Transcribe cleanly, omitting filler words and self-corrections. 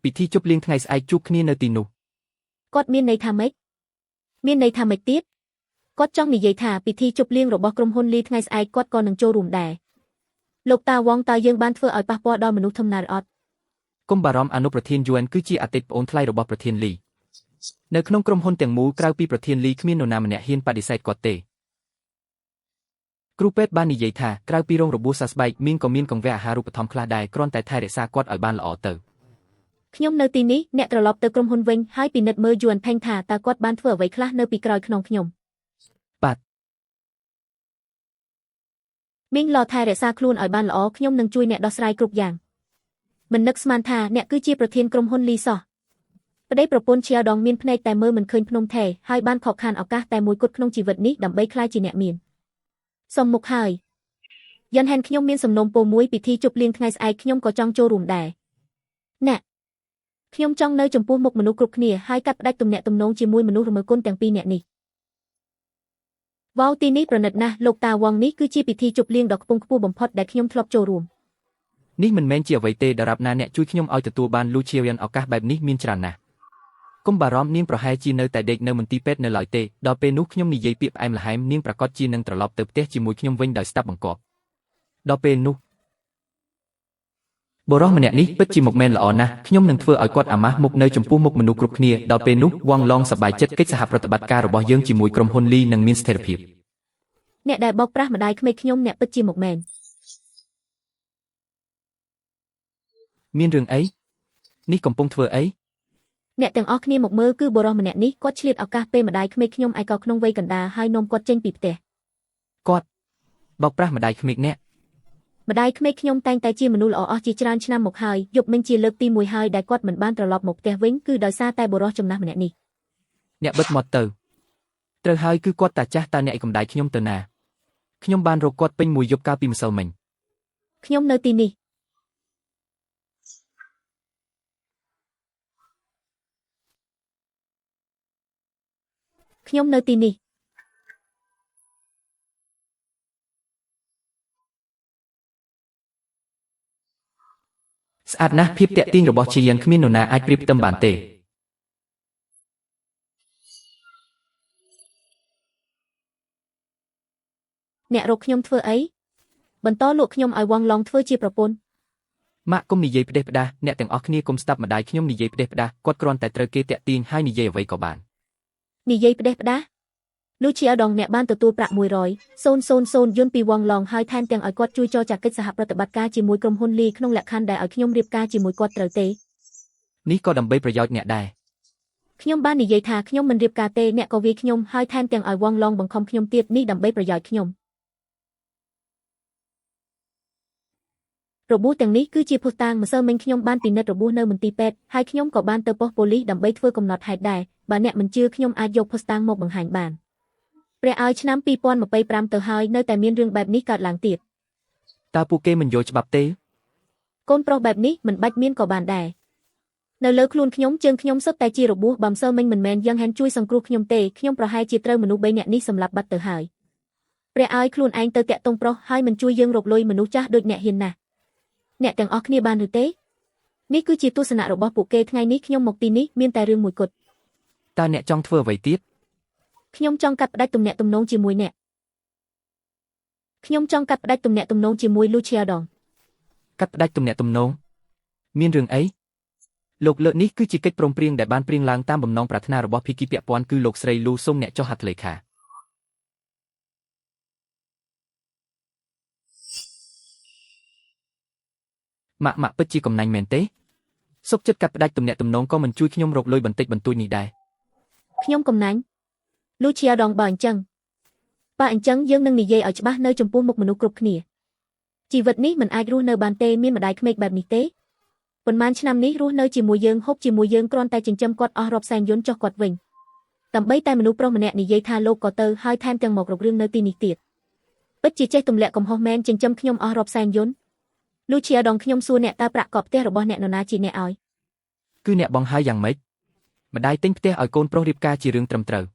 ពិធីជប់លៀងថ្ងៃស្អែកជួបគ្នានៅទីនោះគាត់មានន័យថាម៉េចទៀតគាត់ចង់និយាយថាពិធីជប់លៀងរបស់ក្រុមហ៊ុនលីថ្ងៃស្អែកគាត់ក៏នឹងចូលរួមដែរលោកតាវងតើយើងបានធ្វើឲ្យប៉ះពាល់ដល់មនុស្សធំណាឬអត់កុំបារម្ភអនុប្រធានយួនគឺជាអតីតប្អូនថ្លៃរបស់ប្រធានលីនៅក្នុងក្រុមហ៊ុនទាំងមូលក្រៅពីប្រធានលីគ្មាននរណាម្នាក់ហ៊ានបដិសេធគាត់ទេគ្រូពេទ្យបាននិយាយថាក្រៅពីរងរបួសសះស្បែកមានកង្វះអាហារូបត្ថម្ភខ្លះដែរគ្រាន់តែថែរក្សាគាត់ឲ្យបានល្អទៅខ្ញុំនៅទីនេះអ្នកត្រឡប់ទៅក្រុមហ៊ុនវិញហើយពិនិត្យមើលយួនផេងថាតើគាត់បានធ្វើអ្វីខ្លះនៅពីក្រោយខ្នងខ្ញុំបាទមីងឡថែរក្សាខ្លួនឲ្យបានល្អខ្ញុំនឹងជួយអ្នកដោះស្រាយគ្រប់យ៉ាងមិននឹកស្មានថាអ្នកគឺជាប្រធានក្រុមហ៊ុនលីសោះប្តីប្រពន្ធជាដងមានភ្នែកតែមើលមិនឃើញភ្នំថេហើយបានខកខានឱកាសតែមួយគត់ក្នុងជីវិតនេះដើម្បីក្លាយជាអ្នកមានសុំមុខហើយយ៉ាន់ហែនខ្ញុំមានសំណុំពរមួយពិធីជប់លៀងថ្ងៃស្អែកខ្ញុំក៏ចង់ចូលរួមដែរណាខ្ញុំចង់នៅចំពោះមុខមនុស្សគ្រប់គ្នាហើយកាត់ផ្តាច់ទំនាក់ទំនងជាមួយមនុស្សរមើលគុណទាំងពីរនាក់នេះវ៉ាវទីនេះប្រណិតណាស់លោកតាវងនេះគឺជាពិធីជប់លៀងដ៏ខ្ពង់ខ្ពស់បំផុតដែលខ្ញុំធ្លាប់ចូលរួមនេះមិនមែនជាអ្វីទេដរាបណាអ្នកជួយខ្ញុំឲ្យទទួលបានលូឈៀវយ៉ាន់ឱកាសបែបនេះមានច្រើនណាស់កុំបារម្ភនាងប្រហែលជានៅតែដេកនៅមន្ទីរពេទ្យនៅឡើយទេដល់ពេលនោះខ្ញុំនិយាយពាក្យផ្អែមល្ហែមនាងប្រកាសជានឹងត្រឡប់ទៅផ្ទះជាមួយខ្ញុំវិញដោយស្ដាប់បង្គាប់ដល់ពេលនោះបុរសម្នាក់នេះពិតជាមកមែនល្អណាស់ខ្ញុំនឹងធ្វើឲ្យគាត់អាម៉ាស់មុខនៅចំពោះមុខមនុស្សគ្រប់គ្នាដល់ពេលនោះវ៉ាងឡងសប្បាយចិត្តកិច្ចសហប្រតិបត្តិការរបស់យើងជាមួយក្រុមហ៊ុនលីនឹងមានស្ថិរភាពអ្នកដែលបោកប្រាស់ម្ដាយក្មេកខ្ញុំអ្នកពិតជាមកមែនមានរឿងអីនេះកំពុងធ្វើអីអ្នកទាំងអស់គ្នាមកមើលគឺបុរសម្នាក់នេះគាត់ឆ្លៀតឱកាសពេលម្ដាយក្មេកខ្ញុំឯកោក្នុងវ័យកណ្ដាលហើយនាំគាត់ចេញពីផ្ទះគាត់បោកប្រាស់ម្ដាយក្មេកអ្នកម្ដាយក្មេកខ្ញុំតែងតែជាមនុស្សល្អអស់ជាច្រើនឆ្នាំមកហើយយប់មិញជាលើកទី1ហើយដែលគាត់មិនបានត្រឡប់មកផ្ទះវិញគឺដោយសារតែបុរសចំណាស់ម្នាក់នេះអ្នកបិទមាត់ទៅត្រូវហើយគឺគាត់តាចាស់តើអ្នកឯកំដាយខ្ញុំទៅណាខ្ញុំបានរកគាត់ពេញមួយយប់កាលពីម្សិលមិញខ្ញុំនៅទីនេះខ្ញុំនៅទីនេះស្អាតណាស់ភាពតាក់ទាញរបស់ជាយិនគ្មាននរណាអាចប្រៀបផ្ទឹមបានទេអ្នករកខ្ញុំធ្វើអីបន្តលក់ខ្ញុំឲ្យវងឡងធ្វើជាប្រពន្ធម៉ាក់កុំនិយាយផ្ដេសផ្ដាសអ្នកទាំងអស់គ្នាកុំស្ដាប់ម្ដាយខ្ញុំនិយាយផ្ដេសផ្ដាសគាត់គ្រាន់តែត្រូវគេតាក់ទាញហើយនិយាយអ្វីក៏បាននិយាយផ្ដេសផ្ដាសលូជាដងអ្នកបានទទួលប្រាក់100,000 យន់ពីវងឡងហើយថែមទាំងឲ្យគាត់ជួយចរចាកិច្ចសហប្រតិបត្តិការជាមួយក្រុមហ៊ុនលីក្នុងលក្ខខណ្ឌដែលឲ្យខ្ញុំរៀបការជាមួយគាត់ត្រូវទេនេះក៏ដើម្បីប្រយោជន៍អ្នកដែរខ្ញុំបាននិយាយថាខ្ញុំមិនរៀបការទេអ្នកក៏វាយខ្ញុំហើយថែមទាំងឲ្យវងឡងបង្ខំខ្ញុំទៀតនេះដើម្បីប្រយោជន៍ខ្ញុំរបួសទាំងនេះគឺជាភស្តុតាងម្សិលមិញខ្ញុំបានពិនិត្យរបួសនៅមន្ទីរពេទ្យហើយខ្ញុំក៏បានទៅប៉ុស្តិ៍ប៉ូលីសដើម្បីធ្វើកំណត់ហេតុដែរបើអ្នកមិនជឿខ្ញុំអាចយកភស្តុតាងមកបង្ហាញបានព្រះឲ្យឆ្នាំ2025ទៅហើយនៅតែមានរឿងបែបនេះកើតឡើងទៀតតើពួកគេមិនយល់ច្បាប់ទេកូនប្រុសបែបនេះមិនបាច់មានក៏បានដែរនៅលើខ្លួនខ្ញុំជើងខ្ញុំសុទ្ធតែជារបួសបំសើមិញមិនមែនយ៉ាងហែនជួយសង្គ្រោះខ្ញុំទេខ្ញុំប្រហែលជាត្រូវមនុស្ស3នាក់នេះសម្លាប់បាត់ទៅហើយព្រះឲ្យខ្លួនឯងទៅតាក់ទងប្រុសហើយមិនជួយយើងរកលុយមនុស្សចាស់ដូចអ្នកហ៊ានណាស់អ្នកទាំងអស់គ្នាបានឬទេនេះគឺជាទស្សនៈរបស់ពួកគេថ្ងៃនេះខ្ញុំមកទីនេះមានតែរឿងមួយគត់តើអ្នកចង់ធ្វើអ្វីទៀតខ្ញុំចង់កាត់ផ្តាច់ទំនាក់ទំនងជាមួយអ្នកខ្ញុំចង់កាត់ផ្តាច់ទំនាក់ទំនងជាមួយលូឈៀដងកាត់ផ្តាច់ទំនាក់ទំនងមានរឿងអីលោកលើកនេះគឺជាកិច្ចព្រមព្រៀងដែលបានព្រៀងឡើងតាមបំណងប្រាថ្នារបស់ភាគីពាក់ព័ន្ធគឺលោកស្រីលូសូមអ្នកចុះហត្ថលេខាម៉ាក់ពិតជាកំណាញ់មែនទេសុខចិត្តកាត់ផ្តាច់ទំនាក់ទំនងក៏មិនជួយខ្ញុំរកលុយបន្តិចបន្តួចនេះដែរខ្ញុំកំណាញ់លូឈៀដងបើអញ្ចឹងយើងនឹងនិយាយឲ្យច្បាស់នៅចំពោះមុខមនុស្សគ្រប់គ្នាជីវិតនេះមិនអាចរស់នៅបានទេមានម្ដាយក្មេកបែបនេះទេប៉ុន្មានឆ្នាំនេះរស់នៅជាមួយយើងហូបជាមួយយើងគ្រាន់តែចិញ្ចឹមគាត់អស់រាប់សែនយន់ចុះគាត់វិញដើម្បីតែមនុស្សប្រុសម្នាក់និយាយថាលោកក៏ទៅហើយថែមទាំងមករករឿងនៅទីនេះទៀតពិតជាចេះទម្លាក់កំហុសមែនចិញ្ចឹមខ្ញុំអស់រាប់សែនយន់លូឈៀដងខ្ញុំសួរអ្នកតើប្រាក់កប់ផ្ទះរបស់អ្នកនរណាជាអ្នកឲ្យគឺអ្នកបងហើយយ៉ាងម៉េចម្ដាយទិញផ្ទះឲ្យកូនប្រុសរៀបការជារឿងត្រឹមត្រូវ